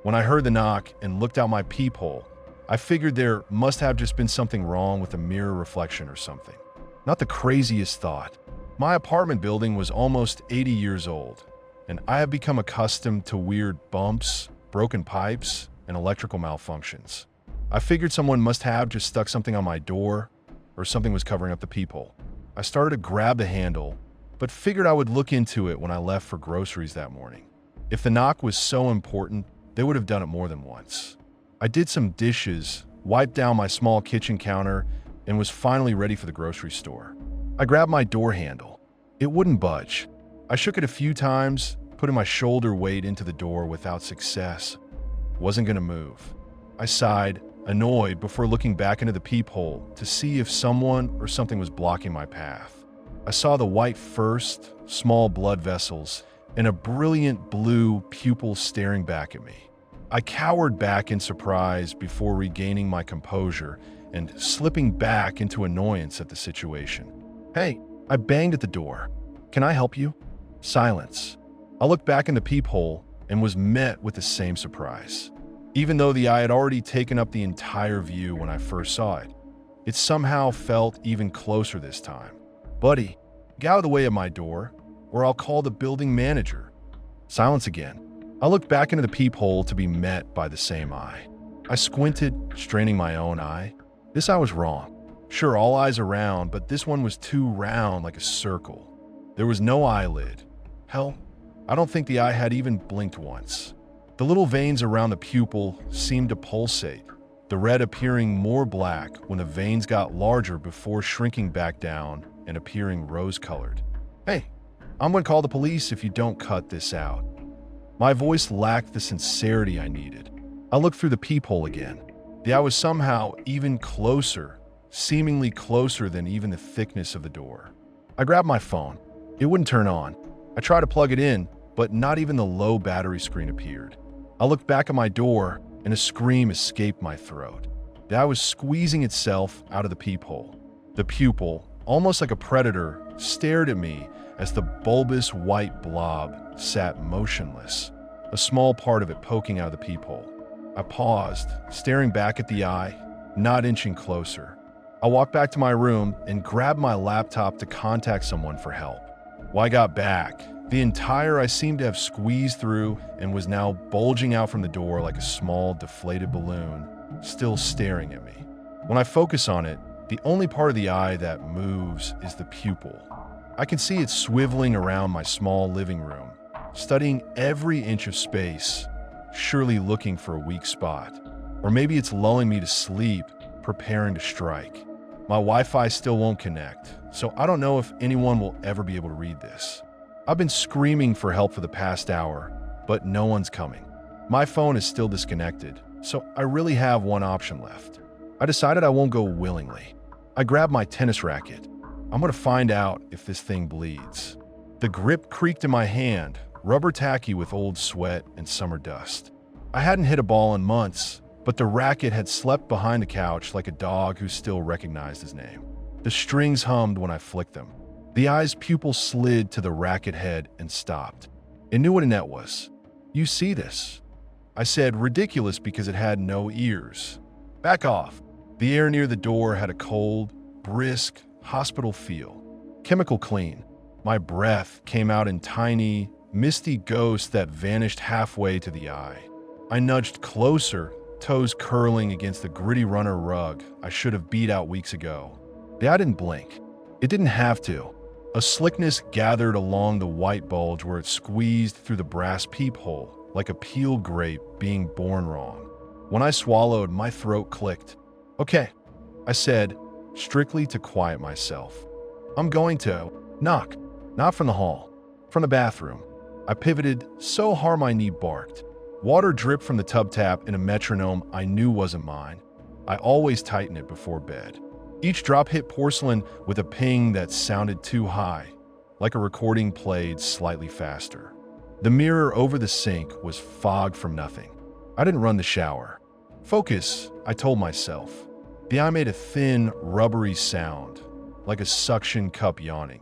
When I heard the knock and looked out my peephole, I figured there must have just been something wrong with the mirror reflection or something. Not the craziest thought. My apartment building was almost 80 years old, and I have become accustomed to weird bumps, broken pipes, and electrical malfunctions. I figured someone must have just stuck something on my door, or something was covering up the peephole. I started to grab the handle, but figured I would look into it when I left for groceries that morning. If the knock was so important, they would have done it more than once. I did some dishes, wiped down my small kitchen counter, and was finally ready for the grocery store. I grabbed my door handle. It wouldn't budge. I shook it a few times, putting my shoulder weight into the door without success. Wasn't gonna move. I sighed, annoyed, before looking back into the peephole to see if someone or something was blocking my path. I saw the white first, small blood vessels, and a brilliant blue pupil staring back at me. I cowered back in surprise before regaining my composure and slipping back into annoyance at the situation. "Hey," I banged at the door. "Can I help you?" Silence. I looked back in the peephole and was met with the same surprise. Even though the eye had already taken up the entire view when I first saw it, it somehow felt even closer this time. "Buddy, get out of the way of my door, or I'll call the building manager." Silence again. I looked back into the peephole to be met by the same eye. I squinted, straining my own eye. This eye was wrong. Sure, all eyes are round, but this one was too round, like a circle. There was no eyelid. Hell, I don't think the eye had even blinked once. The little veins around the pupil seemed to pulsate, the red appearing more black when the veins got larger before shrinking back down and appearing rose-colored. "Hey, I'm going to call the police if you don't cut this out." My voice lacked the sincerity I needed. I looked through the peephole again. The eye was somehow even closer, seemingly closer than even the thickness of the door. I grabbed my phone. It wouldn't turn on. I tried to plug it in, but not even the low battery screen appeared. I looked back at my door, and a scream escaped my throat. The eye was squeezing itself out of the peephole. The pupil, almost like a predator, stared at me as the bulbous white blob sat motionless, a small part of it poking out of the peephole. I paused, staring back at the eye, not inching closer. I walked back to my room and grabbed my laptop to contact someone for help. When I got back, the entire eye seemed to have squeezed through and was now bulging out from the door like a small, deflated balloon, still staring at me. When I focus on it, the only part of the eye that moves is the pupil. I can see it swiveling around my small living room, studying every inch of space, surely looking for a weak spot. Or maybe it's lulling me to sleep, preparing to strike. My Wi-Fi still won't connect, so I don't know if anyone will ever be able to read this. I've been screaming for help for the past hour, but no one's coming. My phone is still disconnected, so I really have one option left. I decided I won't go willingly. I grabbed my tennis racket. I'm gonna find out if this thing bleeds. The grip creaked in my hand, rubber tacky with old sweat and summer dust. I hadn't hit a ball in months, but the racket had slept behind the couch like a dog who still recognized his name. The strings hummed when I flicked them. The eye's pupil slid to the racket head and stopped. It knew what a net was. "You see this?" I said, ridiculous because it had no ears. "Back off." The air near the door had a cold, brisk, hospital feel. Chemical clean. My breath came out in tiny, misty ghosts that vanished halfway to the eye. I nudged closer, toes curling against the gritty runner rug I should have beat out weeks ago. The eye didn't blink. It didn't have to. A slickness gathered along the white bulge where it squeezed through the brass peephole like a peeled grape being born wrong. When I swallowed, my throat clicked. "Okay," I said, strictly to quiet myself. "I'm going to knock, not from the hall, from the bathroom." I pivoted so hard my knee barked. Water dripped from the tub tap in a metronome I knew wasn't mine. I always tighten it before bed. Each drop hit porcelain with a ping that sounded too high, like a recording played slightly faster. The mirror over the sink was fog from nothing. I didn't run the shower. "Focus," I told myself. The eye made a thin, rubbery sound, like a suction cup yawning,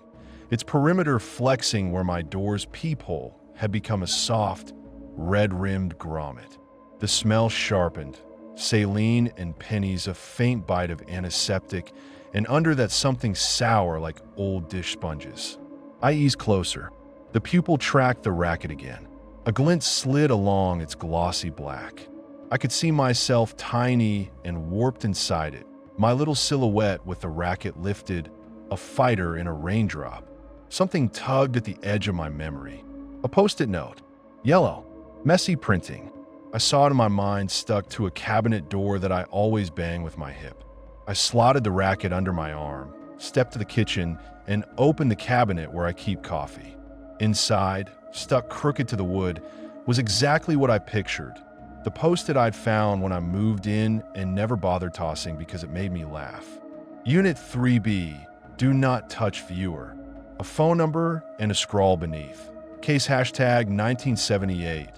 its perimeter flexing where my door's peephole had become a soft, red-rimmed grommet. The smell sharpened. Saline and pennies, a faint bite of antiseptic, and under that something sour like old dish sponges. I eased closer. The pupil tracked the racket again. A glint slid along its glossy black. I could see myself tiny and warped inside it, my little silhouette with the racket lifted, a fighter in a raindrop. Something tugged at the edge of my memory. A post-it note. Yellow. Messy printing. I saw it in my mind stuck to a cabinet door that I always bang with my hip. I slotted the racket under my arm, stepped to the kitchen, and opened the cabinet where I keep coffee. Inside, stuck crooked to the wood, was exactly what I pictured. The post-it I'd found when I moved in and never bothered tossing because it made me laugh. Unit 3B, do not touch viewer. A phone number and a scrawl beneath. Case hashtag 1978.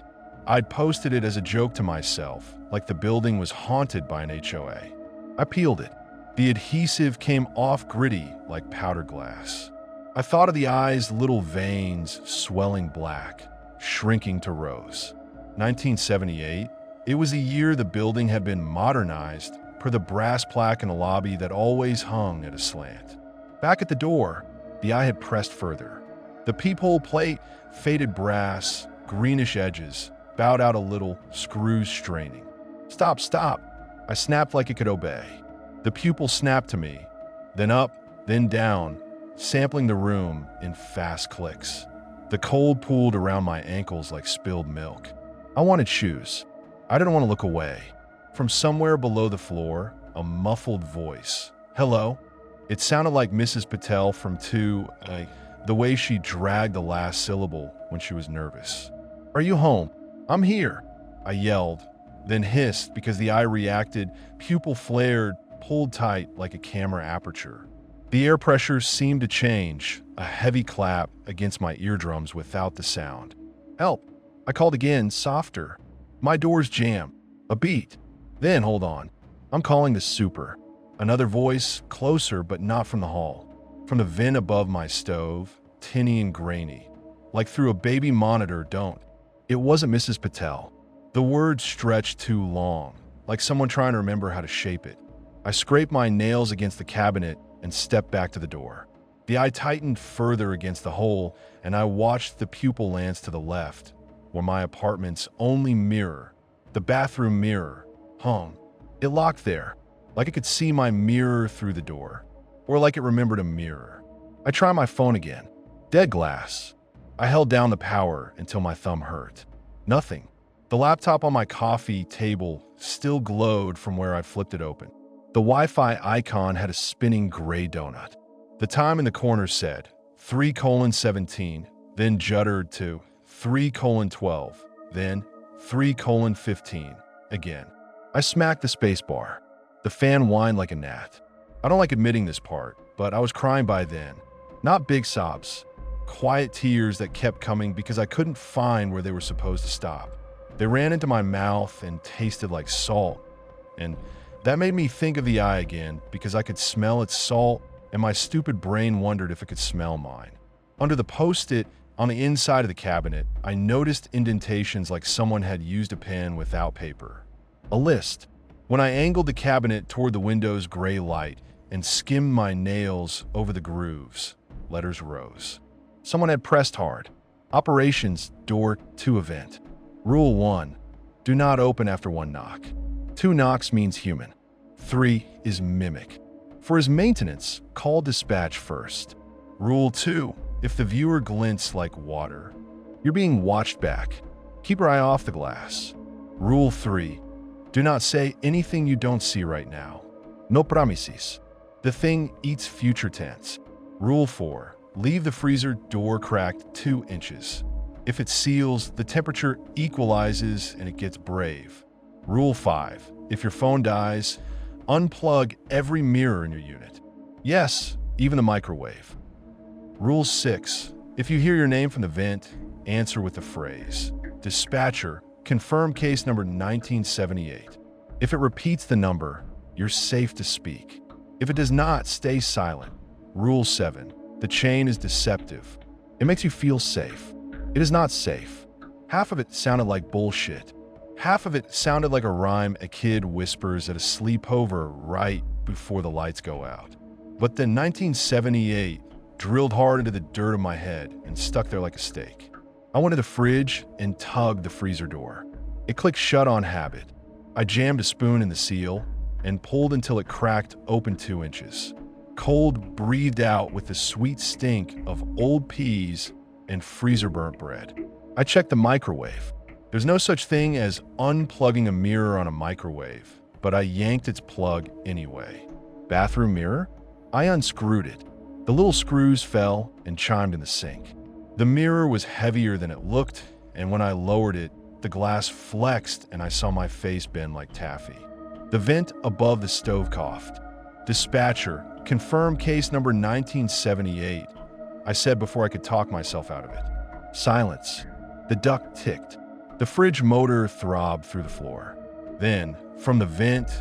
I'd posted it as a joke to myself, like the building was haunted by an HOA. I peeled it. The adhesive came off gritty like powder glass. I thought of the eyes' little veins swelling black, shrinking to rose. 1978? It was the year the building had been modernized per the brass plaque in the lobby that always hung at a slant. Back at the door, the eye had pressed further. The peephole plate, faded brass, greenish edges, bowed out a little, screws straining. Stop, stop! I snapped like it could obey. The pupil snapped to me, then up, then down, sampling the room in fast clicks. The cold pooled around my ankles like spilled milk. I wanted shoes. I didn't want to look away. From somewhere below the floor, a muffled voice. Hello? It sounded like Mrs. Patel from the way she dragged the last syllable when she was nervous. Are you home? I'm here, I yelled, then hissed because the eye reacted, pupil flared, pulled tight like a camera aperture. The air pressure seemed to change, a heavy clap against my eardrums without the sound. Help! I called again, softer. My door's jammed. A beat. Then, hold on. I'm calling the super. Another voice, closer but not from the hall. From the vent above my stove, tinny and grainy. Like through a baby monitor, don't. It wasn't Mrs. Patel. The words stretched too long, like someone trying to remember how to shape it. I scraped my nails against the cabinet and stepped back to the door. The eye tightened further against the hole, and I watched the pupil lance to the left, where my apartment's only mirror, the bathroom mirror, hung. It locked there, like it could see my mirror through the door, or like it remembered a mirror. I tried my phone again. Dead glass. I held down the power until my thumb hurt. Nothing. The laptop on my coffee table still glowed from where I flipped it open. The Wi-Fi icon had a spinning gray donut. The time in the corner said 3:17, then juddered to 3:12, then 3:15 again. I smacked the space bar. The fan whined like a gnat. I don't like admitting this part, but I was crying by then. Not big sobs. Quiet tears that kept coming because I couldn't find where they were supposed to stop. They ran into my mouth and tasted like salt. And that made me think of the eye again because I could smell its salt and my stupid brain wondered if it could smell mine. Under the post-it on the inside of the cabinet, I noticed indentations like someone had used a pen without paper. A list. When I angled the cabinet toward the window's gray light and skimmed my nails over the grooves, letters rose. Someone had pressed hard. Operations door to event. Rule 1. Do not open after 1 knock. 2 knocks means human. 3 is mimic. For his maintenance, call dispatch first. Rule 2. If the viewer glints like water, you're being watched back. Keep your eye off the glass. Rule 3. Do not say anything you don't see right now. No promises. The thing eats future tense. Rule 4. Leave the freezer door cracked 2 inches. If it seals, the temperature equalizes and it gets brave. Rule 5. If your phone dies, unplug every mirror in your unit. Yes, even the microwave. Rule 6. If you hear your name from the vent, answer with the phrase, "Dispatcher, confirm case number 1978. If it repeats the number, you're safe to speak. If it does not, stay silent. Rule 7. The chain is deceptive. It makes you feel safe. It is not safe. Half of it sounded like bullshit. Half of it sounded like a rhyme a kid whispers at a sleepover right before the lights go out. But then 1978 drilled hard into the dirt of my head and stuck there like a stake. I went to the fridge and tugged the freezer door. It clicked shut on habit. I jammed a spoon in the seal and pulled until it cracked open 2 inches. Cold breathed out with the sweet stink of old peas and freezer-burnt bread. I checked the microwave. There's no such thing as unplugging a mirror on a microwave, but I yanked its plug anyway. Bathroom mirror? I unscrewed it. The little screws fell and chimed in the sink. The mirror was heavier than it looked, and when I lowered it, the glass flexed and I saw my face bend like taffy. The vent above the stove coughed. Dispatcher, confirm case number 1978, I said before I could talk myself out of it. Silence. The duct ticked. The fridge motor throbbed through the floor. Then, from the vent,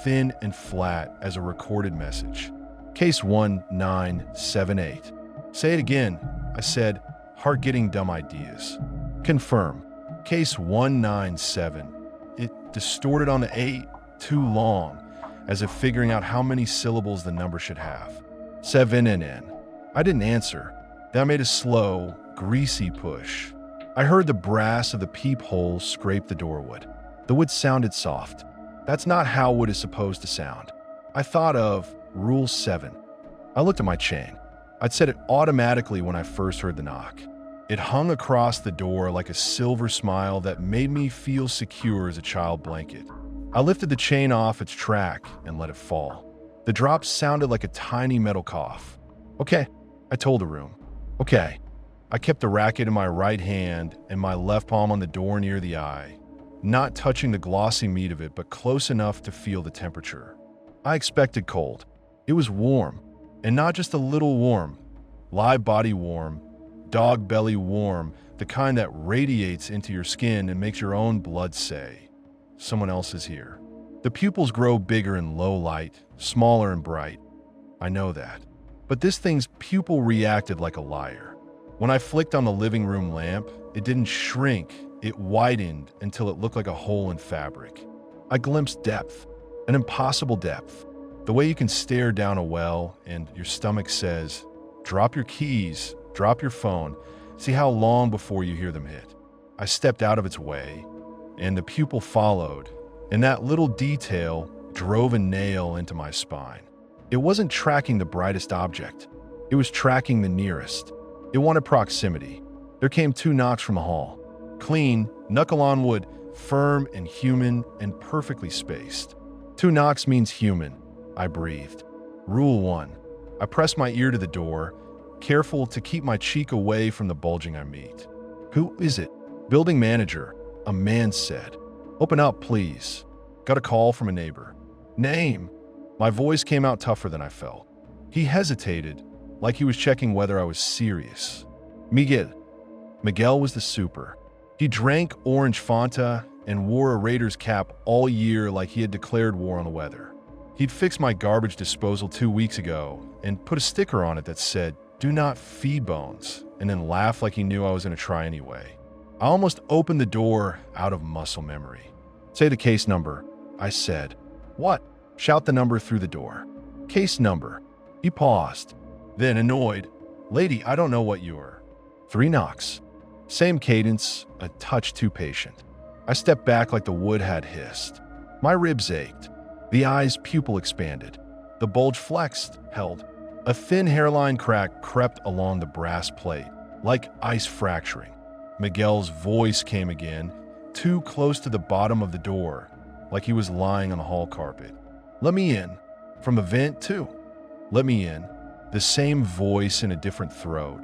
thin and flat as a recorded message. Case 1978. Say it again, I said, heart getting dumb ideas. Confirm. Case 197. It distorted on the 8, too long, as if figuring out how many syllables the number should have. 7 and N. I didn't answer. Then I made a slow, greasy push. I heard the brass of the peephole scrape the doorwood. The wood sounded soft. That's not how wood is supposed to sound. I thought of Rule 7. I looked at my chain. I'd set it automatically when I first heard the knock. It hung across the door like a silver smile that made me feel secure as a child blanket. I lifted the chain off its track and let it fall. The drop sounded like a tiny metal cough. Okay, I told the room. Okay. I kept the racket in my right hand and my left palm on the door near the eye, not touching the glossy meat of it, but close enough to feel the temperature. I expected cold. It was warm, and not just a little warm, live body warm, dog belly warm, the kind that radiates into your skin and makes your own blood say, someone else is here. The pupils grow bigger in low light, smaller and bright. I know that. But this thing's pupil reacted like a liar. When I flicked on the living room lamp, it didn't shrink, it widened until it looked like a hole in fabric. I glimpsed depth, an impossible depth. The way you can stare down a well and your stomach says, drop your keys, drop your phone, see how long before you hear them hit. I stepped out of its way, and the pupil followed, and that little detail drove a nail into my spine. It wasn't tracking the brightest object. It was tracking the nearest. It wanted proximity. There came 2 knocks from the hall. Clean, knuckle on wood, firm and human and perfectly spaced. 2 knocks means human, I breathed. Rule 1. I pressed my ear to the door, careful to keep my cheek away from the bulging I meet. Who is it? Building manager, a man said. Open up, please. Got a call from a neighbor. Name. My voice came out tougher than I felt. He hesitated, like he was checking whether I was serious. Miguel. Miguel was the super. He drank orange Fanta and wore a Raiders cap all year like he had declared war on the weather. He'd fixed my garbage disposal 2 weeks ago and put a sticker on it that said, "Do not feed bones," and then laughed like he knew I was going to try anyway. I almost opened the door out of muscle memory. Say the case number, I said. What? Shout the number through the door. Case number. He paused. Then, annoyed, lady, I don't know what you are. 3 knocks. Same cadence, a touch too patient. I stepped back like the wood had hissed. My ribs ached. The eye's pupil expanded. The bulge flexed, held. A thin hairline crack crept along the brass plate, like ice fracturing. Miguel's voice came again, too close to the bottom of the door, like he was lying on the hall carpet. Let me in. From a vent, too. Let me in. The same voice in a different throat,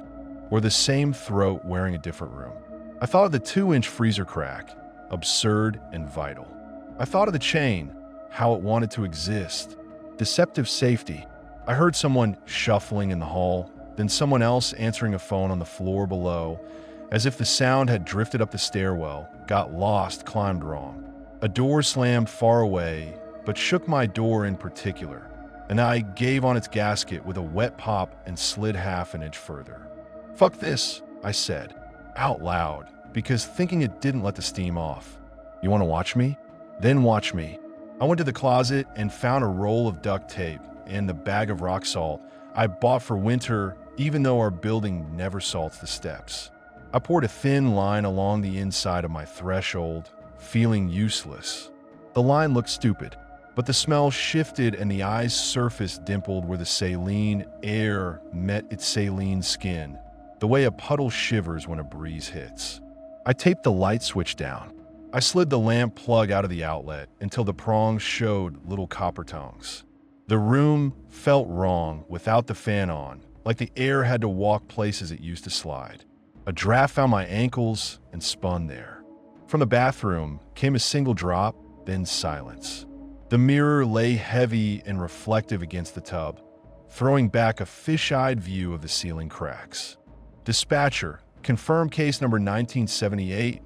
or the same throat wearing a different room. I thought of the 2-inch freezer crack, absurd and vital. I thought of the chain, how it wanted to exist. Deceptive safety. I heard someone shuffling in the hall, then someone else answering a phone on the floor below, as if the sound had drifted up the stairwell, got lost, climbed wrong. A door slammed far away, but shook my door in particular, and I gave on its gasket with a wet pop and slid half an inch further. Fuck this, I said, out loud, because thinking it didn't let the steam off. You want to watch me? Then watch me. I went to the closet and found a roll of duct tape and the bag of rock salt I bought for winter, even though our building never salts the steps. I poured a thin line along the inside of my threshold, feeling useless. The line looked stupid, but the smell shifted and the eye's surface dimpled where the saline air met its saline skin, the way a puddle shivers when a breeze hits. I taped the light switch down. I slid the lamp plug out of the outlet until the prongs showed little copper tongues. The room felt wrong without the fan on, like the air had to walk places it used to slide. A draft found my ankles and spun there. From the bathroom came a single drop, then silence. The mirror lay heavy and reflective against the tub, throwing back a fish-eyed view of the ceiling cracks. Dispatcher, confirm case number 1978.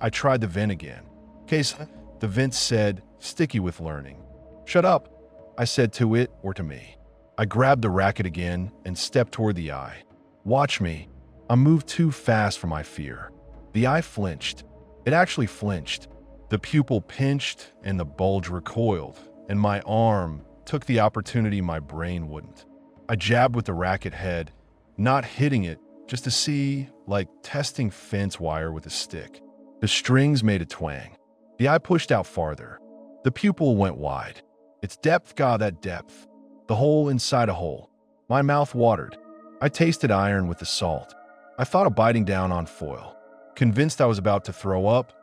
I tried the vent again. The vent said, sticky with learning. Shut up, I said to it or to me. I grabbed the racket again and stepped toward the eye. Watch me. I moved too fast for my fear. The eye flinched. It actually flinched. The pupil pinched and the bulge recoiled, and my arm took the opportunity my brain wouldn't. I jabbed with the racket head, not hitting it, just to see, like testing fence wire with a stick. The strings made a twang. The eye pushed out farther. The pupil went wide. Its depth, God, that depth. The hole inside a hole. My mouth watered. I tasted iron with the salt. I thought of biting down on foil. Convinced I was about to throw up,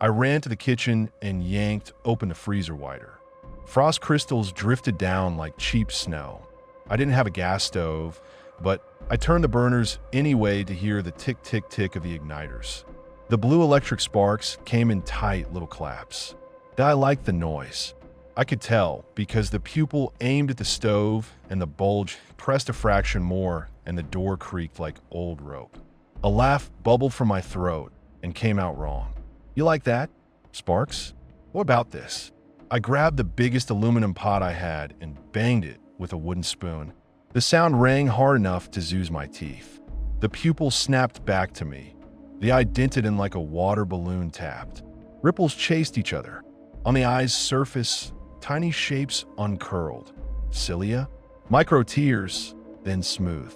I ran to the kitchen and yanked open the freezer wider. Frost crystals drifted down like cheap snow. I didn't have a gas stove, but I turned the burners anyway to hear the tick-tick-tick of the igniters. The blue electric sparks came in tight little claps. I liked the noise. I could tell because the pupil aimed at the stove and the bulge pressed a fraction more and the door creaked like old rope. A laugh bubbled from my throat and came out wrong. You like that, Sparks? What about this? I grabbed the biggest aluminum pot I had and banged it with a wooden spoon. The sound rang hard enough to zooze my teeth. The pupil snapped back to me. The eye dented in like a water balloon tapped. Ripples chased each other. On the eye's surface, tiny shapes uncurled. Cilia, micro tears, then smooth.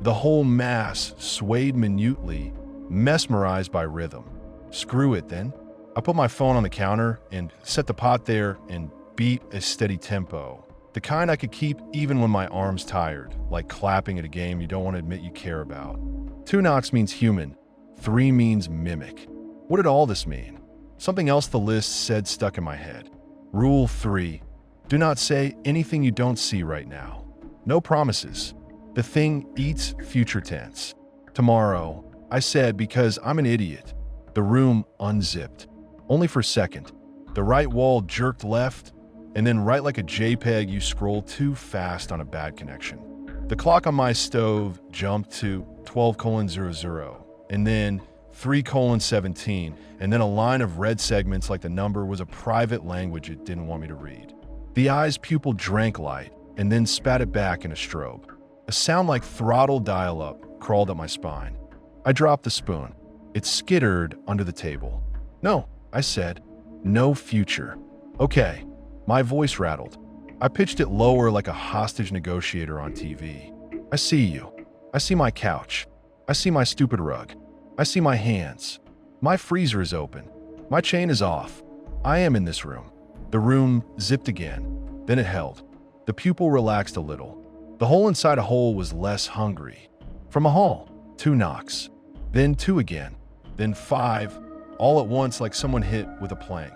The whole mass swayed minutely, mesmerized by rhythm. Screw it, then. I put my phone on the counter and set the pot there and beat a steady tempo. The kind I could keep even when my arm's tired, like clapping at a game you don't want to admit you care about. 2 knocks means human. 3 means mimic. What did all this mean? Something else the list said stuck in my head. Rule 3. Do not say anything you don't see right now. No promises. The thing eats future tense. Tomorrow, I said because I'm an idiot. The room unzipped. Only for a second. The right wall jerked left, and then right like a JPEG you scroll too fast on a bad connection. The clock on my stove jumped to 12:00, and then 3:17, and then a line of red segments like the number was a private language it didn't want me to read. The eye's pupil drank light, and then spat it back in a strobe. A sound like throttle dial-up crawled up my spine. I dropped the spoon. It skittered under the table. No, I said. No future. Okay. My voice rattled. I pitched it lower like a hostage negotiator on TV. I see you. I see my couch. I see my stupid rug. I see my hands. My freezer is open. My chain is off. I am in this room. The room zipped again. Then it held. The pupil relaxed a little. The hole inside a hole was less hungry. From a hall, 2 knocks. Then 2 again. Then 5, all at once like someone hit with a plank.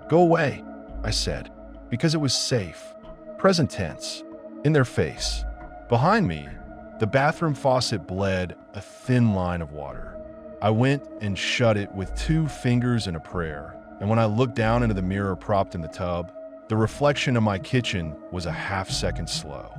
Go away, I said, because it was safe. Present tense. In their face. Behind me, the bathroom faucet bled a thin line of water. I went and shut it with 2 fingers and a prayer, and when I looked down into the mirror propped in the tub, the reflection of my kitchen was a half-second slow.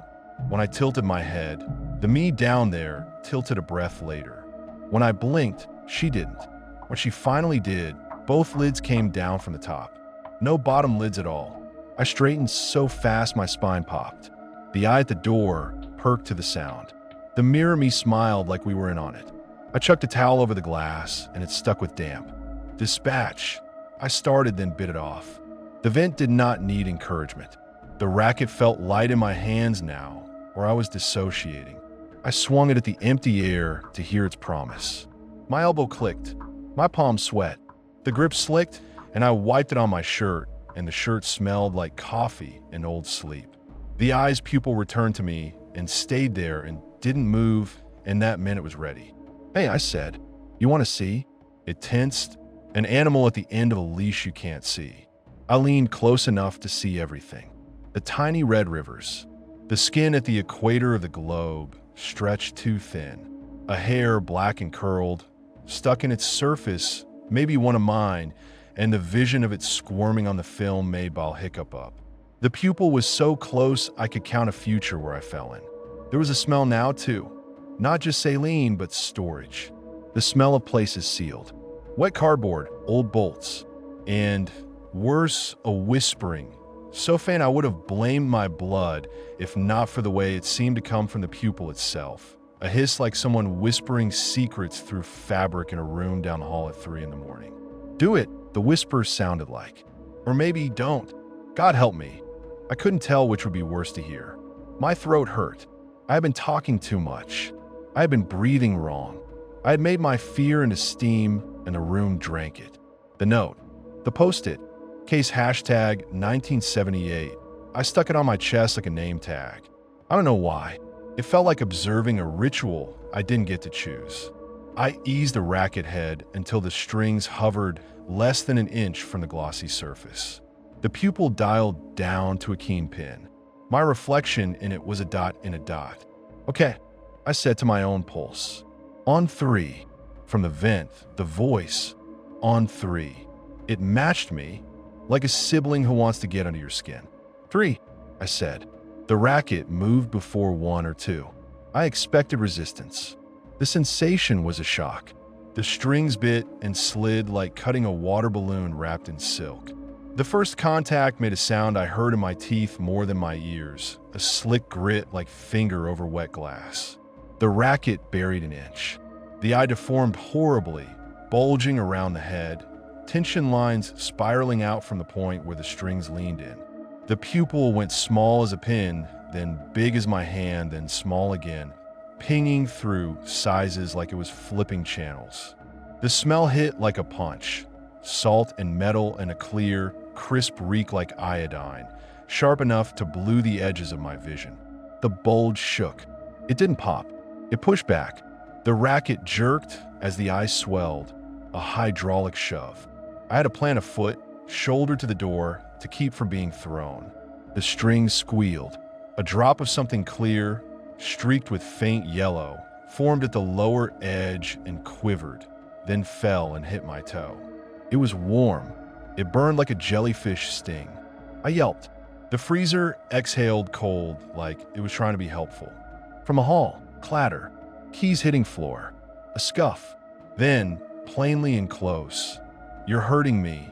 When I tilted my head, the me down there tilted a breath later. When I blinked, she didn't. When she finally did, both lids came down from the top. No bottom lids at all. I straightened so fast my spine popped. The eye at the door perked to the sound. The mirror me smiled like we were in on it. I chucked a towel over the glass, and it stuck with damp. Dispatch, I started, then bit it off. The vent did not need encouragement. The racket felt light in my hands now, or I was dissociating. I swung it at the empty air to hear its promise. My elbow clicked. My palm sweat. The grip slicked, and I wiped it on my shirt, and the shirt smelled like coffee and old sleep. The eye's pupil returned to me and stayed there and didn't move, and that meant it was ready. "Hey," I said, "you want to see?" It tensed, an animal at the end of a leash you can't see. I leaned close enough to see everything. The tiny red rivers. The skin at the equator of the globe stretched too thin. A hair, black and curled, stuck in its surface, maybe one of mine, and the vision of it squirming on the film made Bal hiccup up. The pupil was so close I could count a future where I fell in. There was a smell now, too. Not just saline, but storage. The smell of places sealed. Wet cardboard, old bolts, and, worse, a whispering. So faint I would have blamed my blood if not for the way it seemed to come from the pupil itself. A hiss like someone whispering secrets through fabric in a room down the hall at 3 in the morning. "Do it," the whisper sounded like. Or maybe don't. God help me. I couldn't tell which would be worse to hear. My throat hurt. I had been talking too much. I had been breathing wrong. I had made my fear into steam, and the room drank it. The note. The post-it. Case hashtag 1978. I stuck it on my chest like a name tag. I don't know why. It felt like observing a ritual I didn't get to choose. I eased the racket head until the strings hovered less than an inch from the glossy surface. The pupil dialed down to a keen pin. My reflection in it was a dot in a dot. "Okay," I said to my own pulse. "On 3. From the vent, the voice. "On 3. It matched me, like a sibling who wants to get under your skin. "3, I said. The racket moved before 1 or 2. I expected resistance. The sensation was a shock. The strings bit and slid like cutting a water balloon wrapped in silk. The first contact made a sound I heard in my teeth more than my ears, a slick grit like finger over wet glass. The racket buried an inch. The eye deformed horribly, bulging around the head, tension lines spiraling out from the point where the strings leaned in. The pupil went small as a pin, then big as my hand, then small again, pinging through sizes like it was flipping channels. The smell hit like a punch, salt and metal and a clear, crisp reek like iodine, sharp enough to blue the edges of my vision. The bulge shook. It didn't pop. It pushed back. The racket jerked as the eye swelled, a hydraulic shove. I had to plant a foot, shoulder to the door, to keep from being thrown. The strings squealed. A drop of something clear, streaked with faint yellow, formed at the lower edge and quivered, then fell and hit my toe. It was warm. It burned like a jellyfish sting. I yelped. The freezer exhaled cold, like it was trying to be helpful. From a hall, clatter, keys hitting floor, a scuff. Then, plainly and close, "You're hurting me."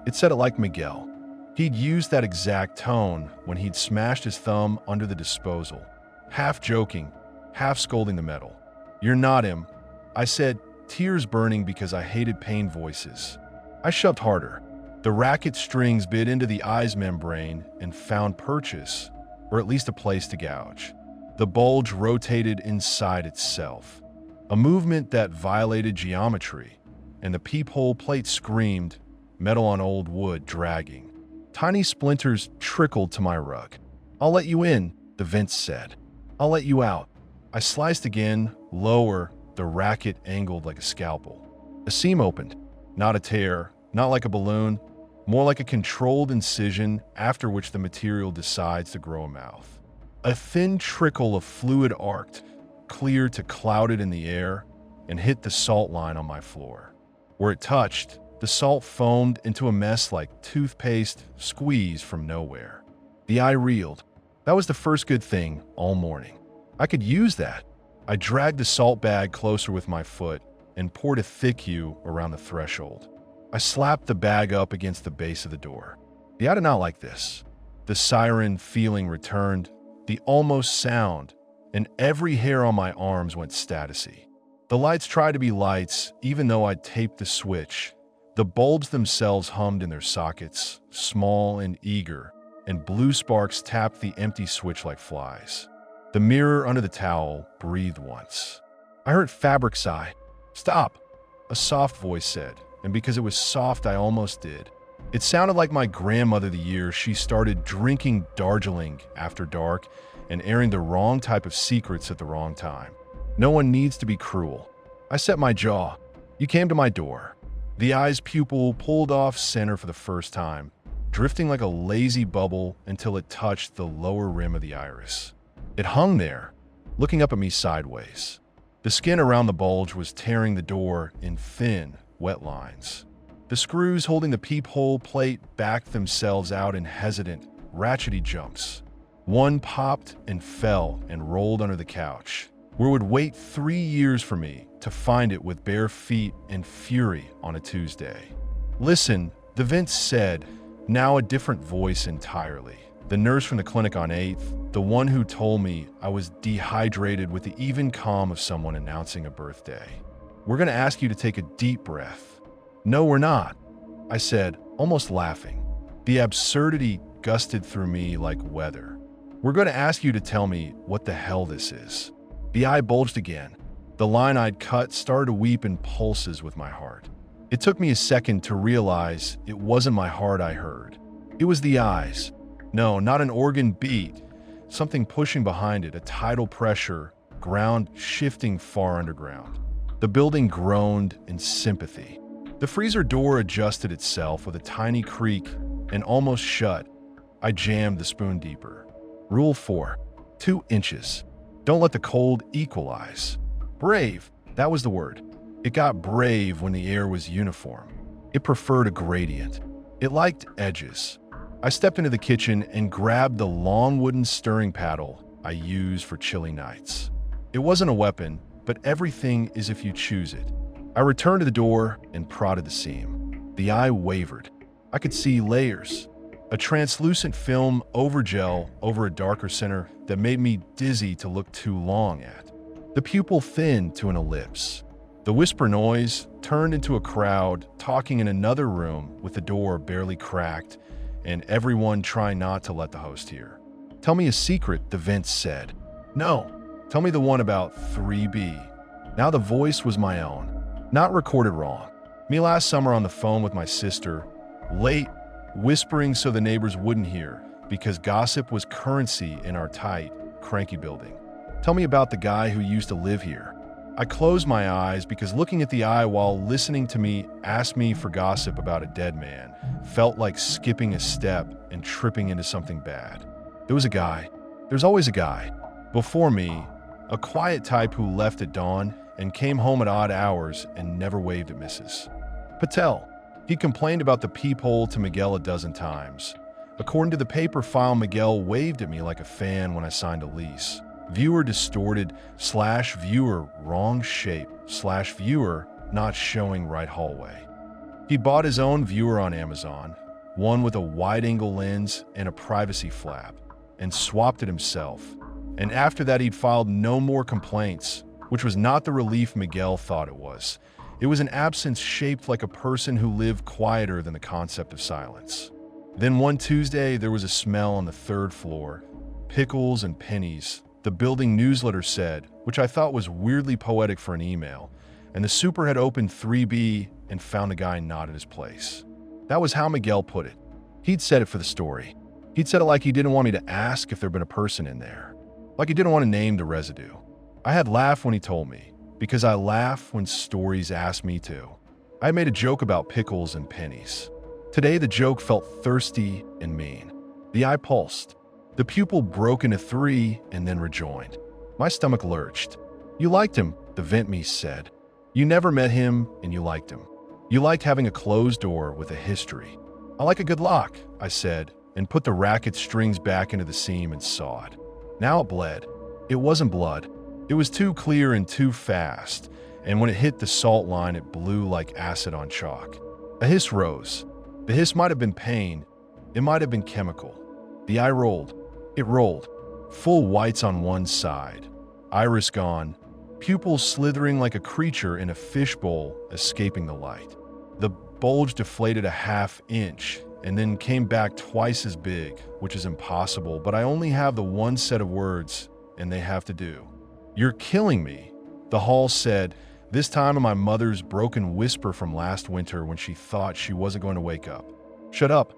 It said it like Miguel. He'd used that exact tone when he'd smashed his thumb under the disposal, half joking, half scolding the metal. "You're not him," I said, tears burning because I hated pain voices. I shoved harder. The racket strings bit into the eye's membrane and found purchase, or at least a place to gouge. The bulge rotated inside itself, a movement that violated geometry, and the peephole plate screamed, metal on old wood dragging. Tiny splinters trickled to my rug. "I'll let you in," the vent said. "I'll let you out." I sliced again, lower, the racket angled like a scalpel. A seam opened, not a tear, not like a balloon, more like a controlled incision after which the material decides to grow a mouth. A thin trickle of fluid arced, clear to clouded in the air, and hit the salt line on my floor. Where it touched, the salt foamed into a mess like toothpaste squeezed from nowhere. The eye reeled. That was the first good thing all morning. I could use that. I dragged the salt bag closer with my foot and poured a thick U around the threshold. I slapped the bag up against the base of the door. The eye did not like this. The siren feeling returned, the almost sound, and every hair on my arms went statusy. The lights tried to be lights, even though I'd taped the switch, The bulbs themselves hummed in their sockets, small and eager, and blue sparks tapped the empty switch like flies. The mirror under the towel breathed once. I heard fabric sigh. "Stop," a soft voice said, and because it was soft, I almost did. It sounded like my grandmother the year she started drinking Darjeeling after dark and airing the wrong type of secrets at the wrong time. No one needs to be cruel. I set my jaw. You came to my door. The eye's pupil pulled off center for the first time, drifting like a lazy bubble until it touched the lower rim of the iris. It hung there, looking up at me sideways. The skin around the bulge was tearing the door in thin, wet lines. The screws holding the peephole plate backed themselves out in hesitant, ratchety jumps. One popped and fell and rolled under the couch, where it would wait 3 years for me to find it with bare feet and fury on a Tuesday. "Listen," the vent said, now a different voice entirely. The nurse from the clinic on 8th, the one who told me I was dehydrated with the even calm of someone announcing a birthday. "We're going to ask you to take a deep breath." "No, we're not," I said, almost laughing. The absurdity gusted through me like weather. "We're going to ask you to tell me what the hell this is." The eye bulged again. The line I'd cut started to weep in pulses with my heart. It took me a second to realize it wasn't my heart I heard. It was the eyes. No, not an organ beat. Something pushing behind it, a tidal pressure, ground shifting far underground. The building groaned in sympathy. The freezer door adjusted itself with a tiny creak and almost shut. I jammed the spoon deeper. Rule 4. 2 inches. Don't let the cold equalize. Brave, that was the word. It got brave when the air was uniform. It preferred a gradient. It liked edges. I stepped into the kitchen and grabbed the long wooden stirring paddle I use for chilly nights. It wasn't a weapon, but everything is if you choose it. I returned to the door and prodded the seam. The eye wavered. I could see layers. A translucent film overgel over a darker center that made me dizzy to look too long at. The pupil thinned to an ellipse. The whisper noise turned into a crowd talking in another room with the door barely cracked and everyone trying not to let the host hear. "Tell me a secret," the vent said. "No, tell me the one about 3B. Now the voice was my own, not recorded wrong. Me last summer on the phone with my sister, late, whispering so the neighbors wouldn't hear, because gossip was currency in our tight, cranky building. Tell me about the guy who used to live here." I closed my eyes because looking at the eye while listening to me ask me for gossip about a dead man felt like skipping a step and tripping into something bad. There was a guy. There's always a guy. Before me, a quiet type who left at dawn and came home at odd hours and never waved at Mrs. Patel. He complained about the peephole to Miguel a dozen times. According to the paper file, Miguel waved at me like a fan when I signed a lease. Viewer distorted / viewer wrong shape / viewer not showing right hallway. He bought his own viewer on Amazon, one with a wide-angle lens and a privacy flap, and swapped it himself. And after that, he'd filed no more complaints, which was not the relief Miguel thought it was. It was an absence shaped like a person who lived quieter than the concept of silence. Then one Tuesday, there was a smell on the 3rd floor. Pickles and pennies, the building newsletter said, which I thought was weirdly poetic for an email, and the super had opened 3B and found the guy not in his place. That was how Miguel put it. He'd said it for the story. He'd said it like he didn't want me to ask if there'd been a person in there. Like he didn't want to name the residue. I had laughed when he told me, because I laugh when stories ask me to. I had made a joke about pickles and pennies. Today, the joke felt thirsty and mean. The eye pulsed. The pupil broke into 3 and then rejoined. My stomach lurched. "You liked him," the vent me said. "You never met him and you liked him. You liked having a closed door with a history." "I like a good lock," I said, and put the racket strings back into the seam and sawed. Now it bled. It wasn't blood. It was too clear and too fast, and when it hit the salt line, it blew like acid on chalk. A hiss rose. The hiss might have been pain. It might have been chemical. The eye rolled. It rolled. Full whites on one side. Iris gone. Pupils slithering like a creature in a fishbowl escaping the light. The bulge deflated a ½ inch and then came back twice as big, which is impossible, but I only have the one set of words, and they have to do. "You're killing me," the hall said, this time in my mother's broken whisper from last winter when she thought she wasn't going to wake up. "Shut up,"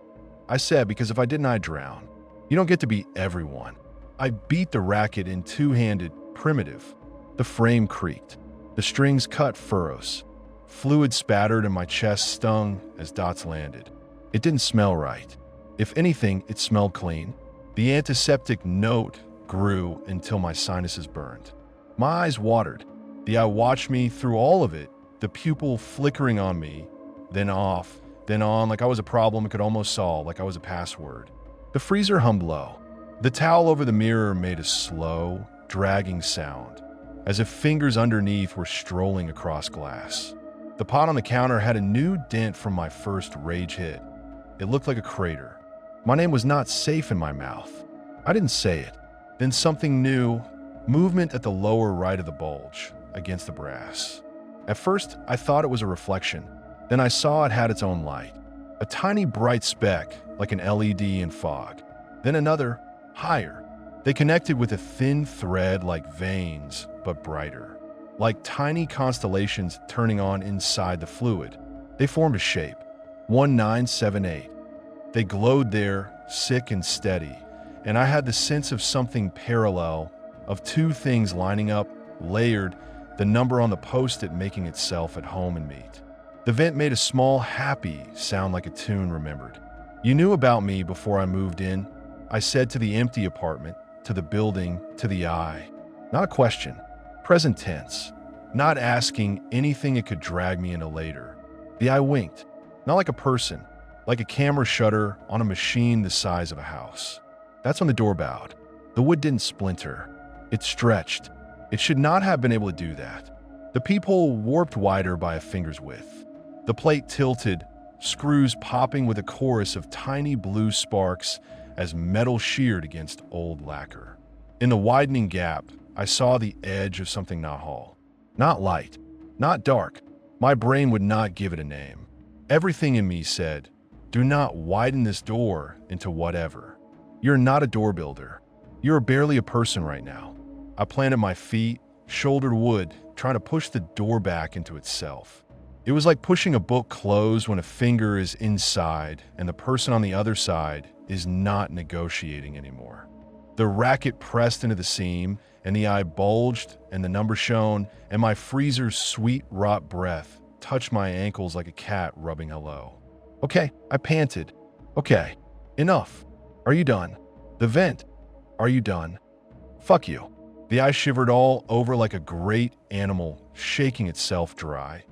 I said, because if I didn't, I'd drown. You don't get to be everyone. I beat the racket in two-handed, primitive. The frame creaked. The strings cut furrows. Fluid spattered and my chest stung as dots landed. It didn't smell right. If anything, it smelled clean. The antiseptic note grew until my sinuses burned. My eyes watered. The eye watched me through all of it, the pupil flickering on me, then off, then on, like I was a problem it could almost solve, like I was a password. The freezer hummed low. The towel over the mirror made a slow, dragging sound, as if fingers underneath were strolling across glass. The pot on the counter had a new dent from my first rage hit. It looked like a crater. My name was not safe in my mouth. I didn't say it. Then something new, movement at the lower right of the bulge, against the brass. At first, I thought it was a reflection. Then I saw it had its own light. A tiny bright speck, like an LED in fog. Then another, higher. They connected with a thin thread like veins, but brighter. Like tiny constellations turning on inside the fluid. They formed a shape. 1978. They glowed there, sick and steady, and I had the sense of something parallel, of two things lining up, layered, the number on the post-it making itself at home and meet. The vent made a small, happy sound like a tune remembered. "You knew about me before I moved in," I said to the empty apartment, to the building, to the eye. Not a question. Present tense. Not asking anything it could drag me into later. The eye winked. Not like a person, like a camera shutter on a machine the size of a house. That's when the door bowed. The wood didn't splinter. It stretched. It should not have been able to do that. The peephole warped wider by a finger's width. The plate tilted, screws popping with a chorus of tiny blue sparks as metal sheared against old lacquer. In the widening gap, I saw the edge of something not whole. Not light, not dark. My brain would not give it a name. Everything in me said, do not widen this door into whatever. You're not a door builder. You're barely a person right now. I planted my feet, shouldered wood, trying to push the door back into itself. It was like pushing a book closed when a finger is inside and the person on the other side is not negotiating anymore. The racket pressed into the seam, and the eye bulged, and the number shone, and my freezer's sweet rot breath touched my ankles like a cat rubbing hello. "Okay," I panted. "Okay, enough. Are you done? The vent. Are you done? Fuck you." The eye shivered all over like a great animal shaking itself dry,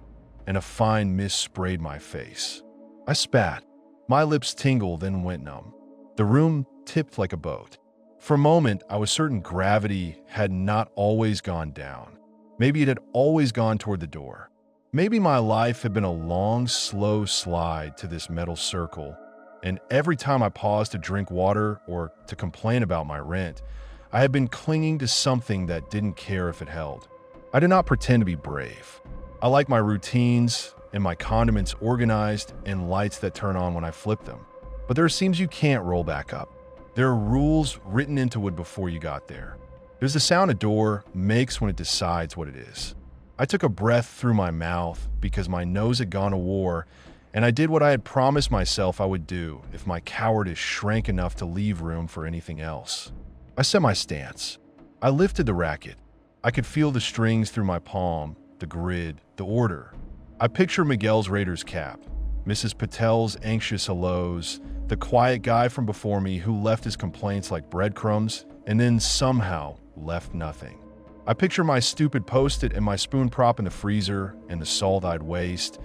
and a fine mist sprayed my face. I spat. My lips tingled, then went numb. The room tipped like a boat. For a moment, I was certain gravity had not always gone down. Maybe it had always gone toward the door. Maybe my life had been a long, slow slide to this metal circle, and every time I paused to drink water or to complain about my rent, I had been clinging to something that didn't care if it held. I did not pretend to be brave. I like my routines and my condiments organized and lights that turn on when I flip them. But there are seams you can't roll back up. There are rules written into wood before you got there. There's the sound a door makes when it decides what it is. I took a breath through my mouth because my nose had gone to war, and I did what I had promised myself I would do if my cowardice shrank enough to leave room for anything else. I set my stance. I lifted the racket. I could feel the strings through my palm, the grid, the order. I picture Miguel's Raiders cap, Mrs. Patel's anxious hellos, the quiet guy from before me who left his complaints like breadcrumbs and then somehow left nothing. I picture my stupid post-it and my spoon prop in the freezer and the salt I'd waste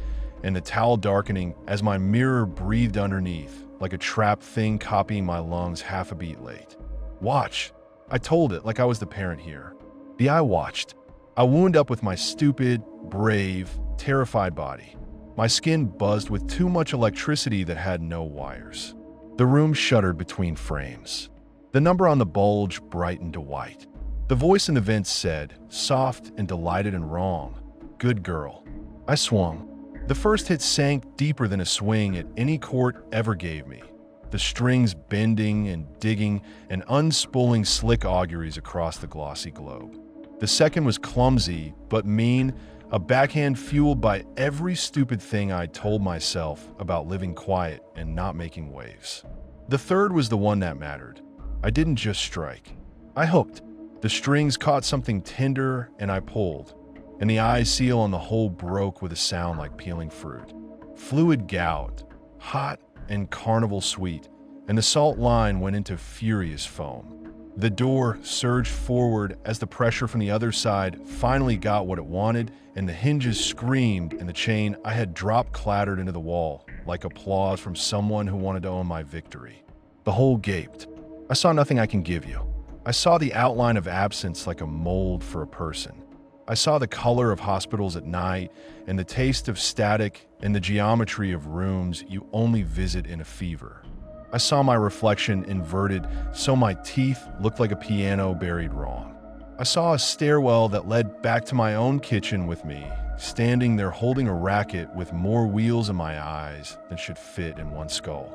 and the towel darkening as my mirror breathed underneath like a trapped thing copying my lungs half a beat late. Watch. I told it like I was the parent here. The eye watched. I wound up with my stupid, brave, terrified body. My skin buzzed with too much electricity that had no wires. The room shuddered between frames. The number on the bulge brightened to white. The voice in the vent said, soft and delighted and wrong, "Good girl." I swung. The first hit sank deeper than a swing at any court ever gave me, the strings bending and digging and unspooling slick auguries across the glossy globe. The second was clumsy but mean, a backhand fueled by every stupid thing I told myself about living quiet and not making waves. The third was the one that mattered. I didn't just strike. I hooked. The strings caught something tender and I pulled, and the eye seal on the hole broke with a sound like peeling fruit. Fluid gouged, hot and carnival sweet, and the salt line went into furious foam. The door surged forward as the pressure from the other side finally got what it wanted, and the hinges screamed and the chain I had dropped clattered into the wall, like applause from someone who wanted to own my victory. The hole gaped. I saw nothing I can give you. I saw the outline of absence like a mold for a person. I saw the color of hospitals at night and the taste of static and the geometry of rooms you only visit in a fever. I saw my reflection inverted so my teeth looked like a piano buried wrong. I saw a stairwell that led back to my own kitchen with me, standing there holding a racket with more wheels in my eyes than should fit in one skull.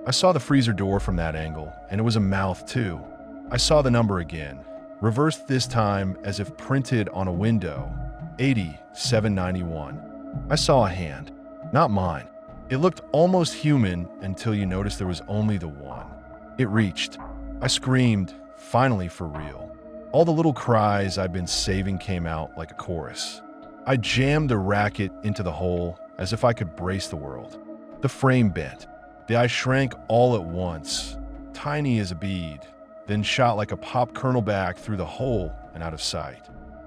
I saw the freezer door from that angle, and it was a mouth too. I saw the number again, reversed this time as if printed on a window, 8791. I saw a hand, not mine. It looked almost human until you noticed there was only the one. It reached. I screamed, finally for real. All the little cries I'd been saving came out like a chorus. I jammed the racket into the hole as if I could brace the world. The frame bent. The eye shrank all at once, tiny as a bead, then shot like a pop kernel back through the hole and out of sight.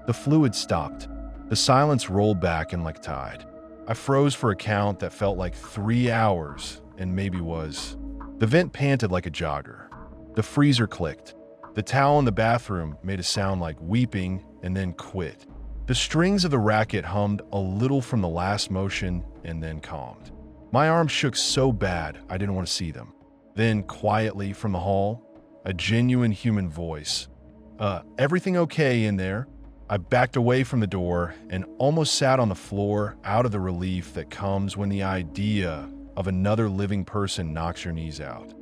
The fluid stopped. The silence rolled back in like tide. I froze for a count that felt like 3 hours and maybe was. The vent panted like a jogger. The freezer clicked. The towel in the bathroom made a sound like weeping and then quit. The strings of the racket hummed a little from the last motion and then calmed. My arms shook so bad I didn't want to see them. Then, quietly from the hall, a genuine human voice. Everything okay in there?" I backed away from the door and almost sat on the floor out of the relief that comes when the idea of another living person knocks your knees out.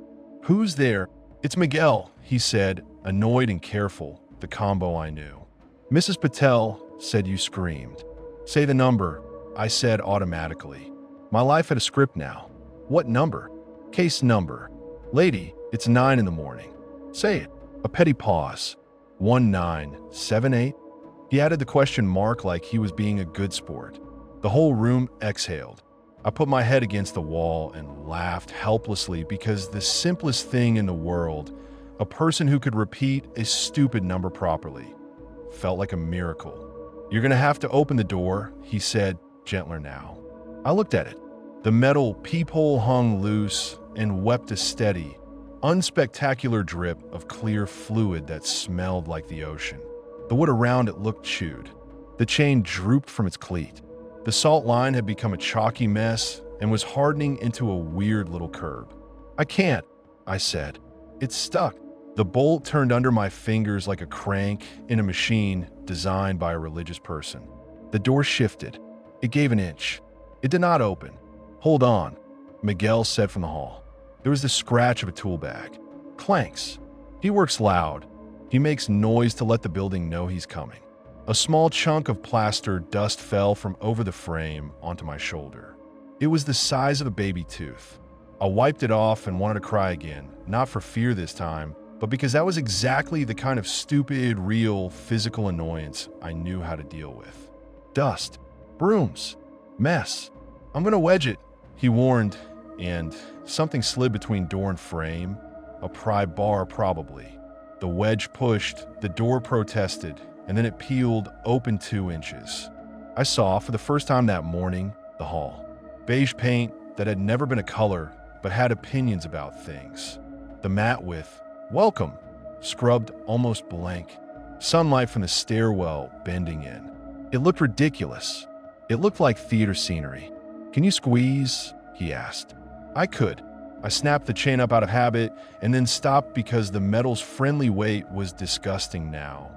"Who's there?" "It's Miguel," he said, annoyed and careful, the combo I knew. "Mrs. Patel said you screamed." "Say the number," I said automatically. My life had a script now. "What number?" "Case number." "Lady, it's 9 in the morning." "Say it." A petty pause. 1978? He added the question mark like he was being a good sport. The whole room exhaled. I put my head against the wall and laughed helplessly because the simplest thing in the world, a person who could repeat a stupid number properly, felt like a miracle. "You're gonna have to open the door," he said, gentler now. I looked at it. The metal peephole hung loose and wept a steady, unspectacular drip of clear fluid that smelled like the ocean. The wood around it looked chewed. The chain drooped from its cleat. The salt line had become a chalky mess and was hardening into a weird little curb. "I can't," I said. "It's stuck." The bolt turned under my fingers like a crank in a machine designed by a religious person. The door shifted. It gave an inch. It did not open. "Hold on," Miguel said from the hall. There was the scratch of a tool bag. Clanks. He works loud. He makes noise to let the building know he's coming. A small chunk of plaster dust fell from over the frame onto my shoulder. It was the size of a baby tooth. I wiped it off and wanted to cry again, not for fear this time, but because that was exactly the kind of stupid, real, physical annoyance I knew how to deal with. Dust. Brooms. Mess. "I'm gonna wedge it," he warned, and something slid between door and frame, a pry bar probably. The wedge pushed, the door protested, and then it peeled open 2 inches. I saw, for the first time that morning, the hall. Beige paint that had never been a color, but had opinions about things. The mat with "Welcome" scrubbed almost blank. Sunlight from the stairwell bending in. It looked ridiculous. It looked like theater scenery. "Can you squeeze?" he asked. I could. I snapped the chain up out of habit and then stopped because the metal's friendly weight was disgusting now.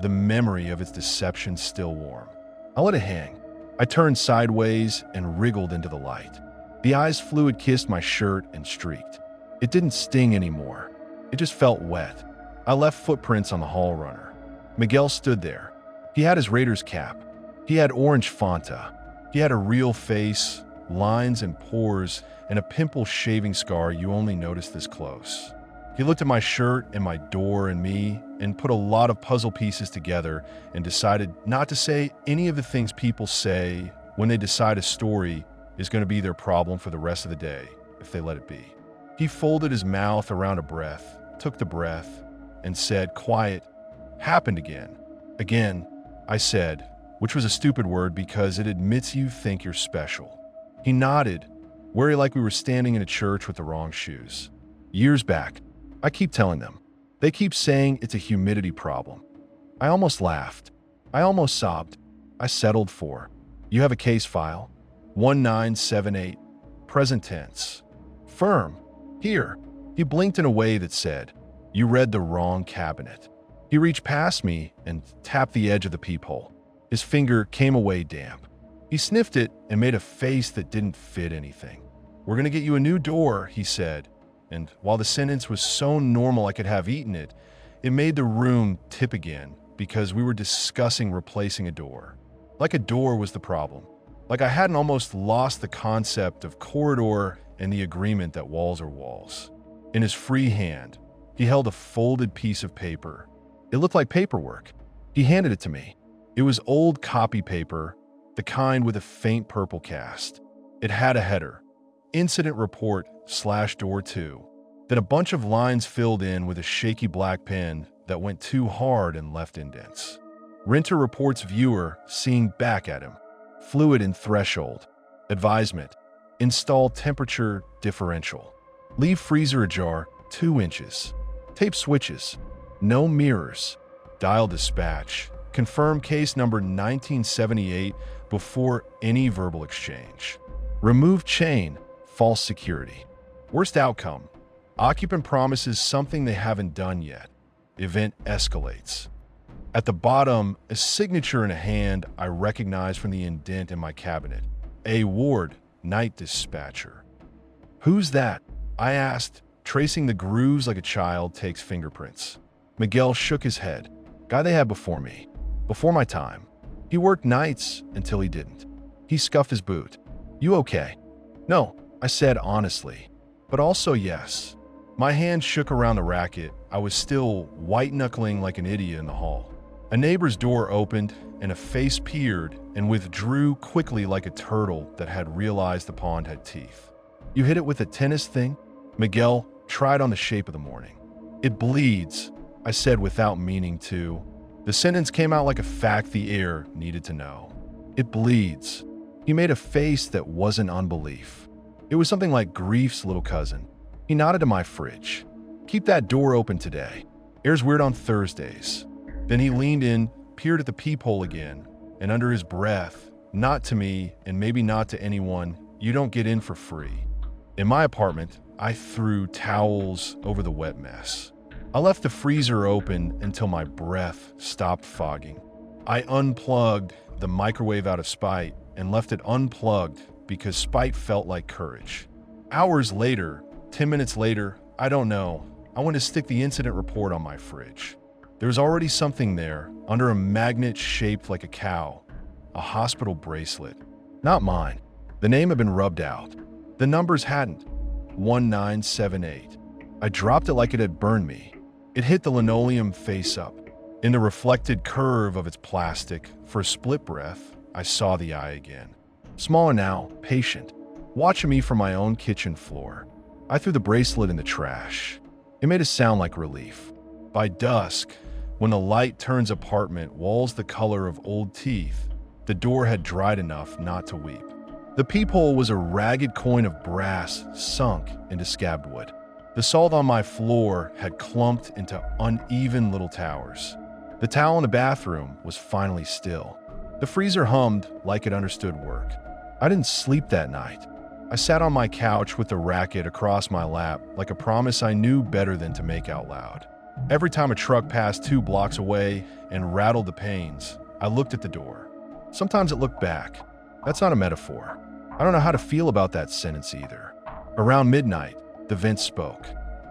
The memory of its deception still warm. I let it hang. I turned sideways and wriggled into the light. The ice fluid kissed my shirt and streaked. It didn't sting anymore. It just felt wet. I left footprints on the hall runner. Miguel stood there. He had his Raiders cap. He had orange Fanta. He had a real face, lines and pores, and a pimple shaving scar you only notice this close. He looked at my shirt and my door and me and put a lot of puzzle pieces together and decided not to say any of the things people say when they decide a story is going to be their problem for the rest of the day if they let it be. He folded his mouth around a breath, took the breath, and said, "Quiet, happened again." Again, I said, which was a stupid word because it admits you think you're special. He nodded, wary like we were standing in a church with the wrong shoes. Years back, I keep telling them. They keep saying it's a humidity problem. I almost laughed. I almost sobbed. I settled for, "You have a case file? 1978, present tense. Firm. Here." He blinked in a way that said, "You read the wrong cabinet." He reached past me and tapped the edge of the peephole. His finger came away damp. He sniffed it and made a face that didn't fit anything. "We're going to get you a new door," he said. And while the sentence was so normal I could have eaten it, it made the room tip again because we were discussing replacing a door. Like a door was the problem. Like I hadn't almost lost the concept of corridor and the agreement that walls are walls. In his free hand, he held a folded piece of paper. It looked like paperwork. He handed it to me. It was old copy paper, the kind with a faint purple cast. It had a header, "Incident Report /Door 2." Then a bunch of lines filled in with a shaky black pen that went too hard and left indents. Renter reports viewer seeing back at him. Fluid in threshold. Advisement. Install temperature differential. Leave freezer ajar 2 inches. Tape switches. No mirrors. Dial dispatch. Confirm case number 1978 before any verbal exchange. Remove chain. False security. Worst outcome. Occupant promises something they haven't done yet. Event escalates. At the bottom, a signature in a hand I recognize from the indent in my cabinet. A. Ward, night dispatcher. "Who's that?" I asked, tracing the grooves like a child takes fingerprints. Miguel shook his head. "Guy they had before me. Before my time. He worked nights until he didn't." He scuffed his boot. "You okay?" "No," I said honestly, but also yes. My hand shook around the racket. I was still white-knuckling like an idiot in the hall. A neighbor's door opened, and a face peered and withdrew quickly like a turtle that had realized the pond had teeth. "You hit it with a tennis thing?" Miguel tried on the shape of the morning. "It bleeds," I said without meaning to. The sentence came out like a fact the air needed to know. "It bleeds." He made a face that wasn't unbelief. It was something like grief's little cousin. He nodded to my fridge. "Keep that door open today. Air's weird on Thursdays." Then he leaned in, peered at the peephole again, and under his breath, "Not to me, and maybe not to anyone, you don't get in for free." In my apartment, I threw towels over the wet mess. I left the freezer open until my breath stopped fogging. I unplugged the microwave out of spite and left it unplugged because spite felt like courage. Hours later, 10 minutes later, I don't know, I went to stick the incident report on my fridge. There was already something there, under a magnet shaped like a cow, a hospital bracelet. Not mine. The name had been rubbed out. The numbers hadn't. 1978. I dropped it like it had burned me. It hit the linoleum face up. In the reflected curve of its plastic, for a split breath, I saw the eye again. Smaller now, patient, watching me from my own kitchen floor. I threw the bracelet in the trash. It made a sound like relief. By dusk, when the light turns apartment walls the color of old teeth, the door had dried enough not to weep. The peephole was a ragged coin of brass sunk into scabbed wood. The salt on my floor had clumped into uneven little towers. The towel in the bathroom was finally still. The freezer hummed like it understood work. I didn't sleep that night. I sat on my couch with the racket across my lap like a promise I knew better than to make out loud. Every time a truck passed 2 blocks away and rattled the panes, I looked at the door. Sometimes it looked back. That's not a metaphor. I don't know how to feel about that sentence either. Around midnight, the vent spoke.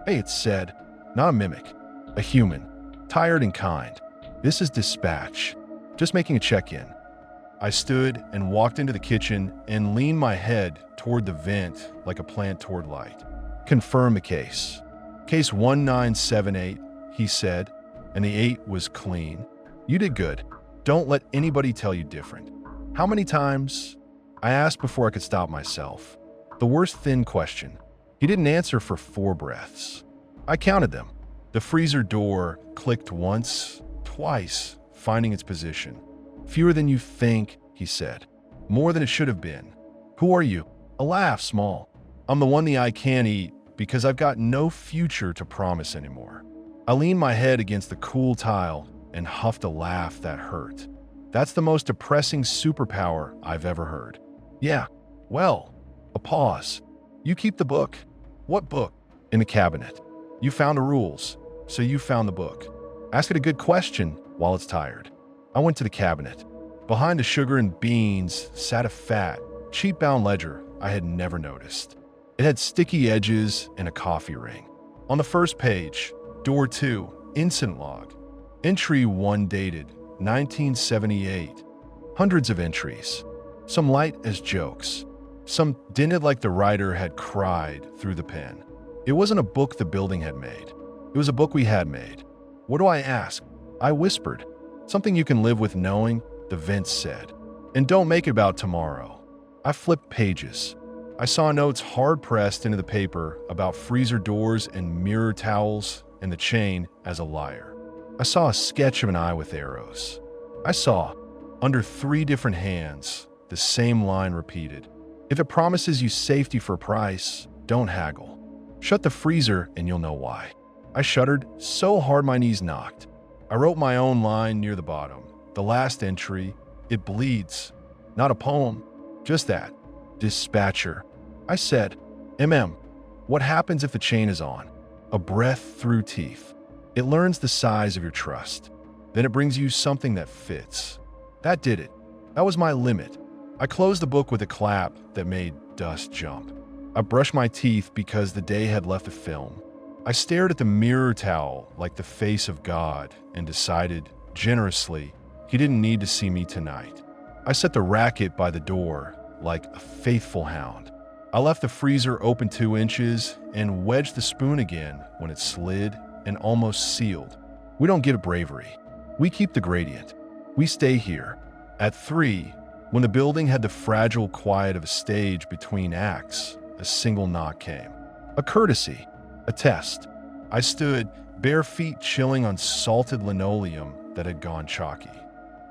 Hey, it said, not a mimic, a human, tired and kind. This is dispatch. Just making a check-in. I stood and walked into the kitchen and leaned my head toward the vent like a plant toward light. Confirm the case. Case 1978, he said, and the 8 was clean. You did good. Don't let anybody tell you different. How many times? I asked before I could stop myself. The worst thin question. He didn't answer for 4 breaths. I counted them. The freezer door clicked once, twice, finding its position. Fewer than you think, he said. More than it should have been. Who are you? A laugh, small. I'm the one the eye can't eat because I've got no future to promise anymore. I leaned my head against the cool tile and huffed a laugh that hurt. That's the most depressing superpower I've ever heard. Yeah, well, a pause. You keep the book. What book? In the cabinet. You found the rules, so you found the book. Ask it a good question while it's tired. I went to the cabinet. Behind the sugar and beans sat a fat, cheap-bound ledger I had never noticed. It had sticky edges and a coffee ring. On the first page, door 2, incident log. Entry 1 dated 1978. Hundreds of entries. Some light as jokes. Some dinted like the writer had cried through the pen. It wasn't a book the building had made. It was a book we had made. What do I ask? I whispered. Something you can live with knowing, the vent said. And don't make it about tomorrow. I flipped pages. I saw notes hard pressed into the paper about freezer doors and mirror towels and the chain as a liar. I saw a sketch of an eye with arrows. I saw, under 3 different hands, the same line repeated. If it promises you safety for a price, don't haggle. Shut the freezer and you'll know why. I shuddered so hard my knees knocked. I wrote my own line near the bottom. The last entry, it bleeds. Not a poem, just that. Dispatcher. I said, what happens if the chain is on? A breath through teeth. It learns the size of your trust. Then it brings you something that fits. That did it. That was my limit. I closed the book with a clap that made dust jump. I brushed my teeth because the day had left a film. I stared at the mirror towel like the face of God and decided, generously, he didn't need to see me tonight. I set the racket by the door like a faithful hound. I left the freezer open 2 inches and wedged the spoon again when it slid and almost sealed. We don't get bravery. We keep the gradient. We stay here. At 3, when the building had the fragile quiet of a stage between acts, a single knock came. A courtesy. A test. I stood, bare feet chilling on salted linoleum that had gone chalky.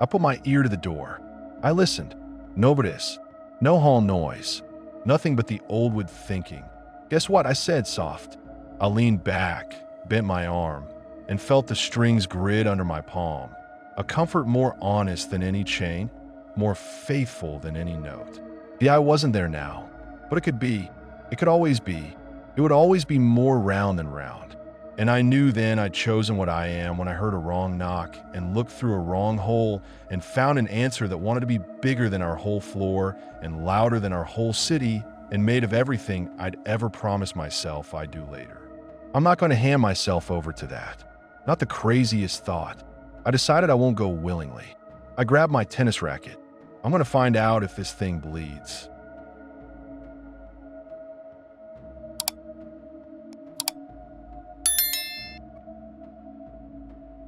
I put my ear to the door. I listened. No British. No hall noise. Nothing but the old wood thinking. Guess what? I said soft. I leaned back, bent my arm, and felt the strings grid under my palm. A comfort more honest than any chain, more faithful than any note. The eye wasn't there now, but it could be. It could always be. It would always be more round than round. And I knew then I'd chosen what I am when I heard a wrong knock and looked through a wrong hole and found an answer that wanted to be bigger than our whole floor and louder than our whole city and made of everything I'd ever promised myself I'd do later. I'm not going to hand myself over to that. Not the craziest thought. I decided I won't go willingly. I grabbed my tennis racket. I'm going to find out if this thing bleeds.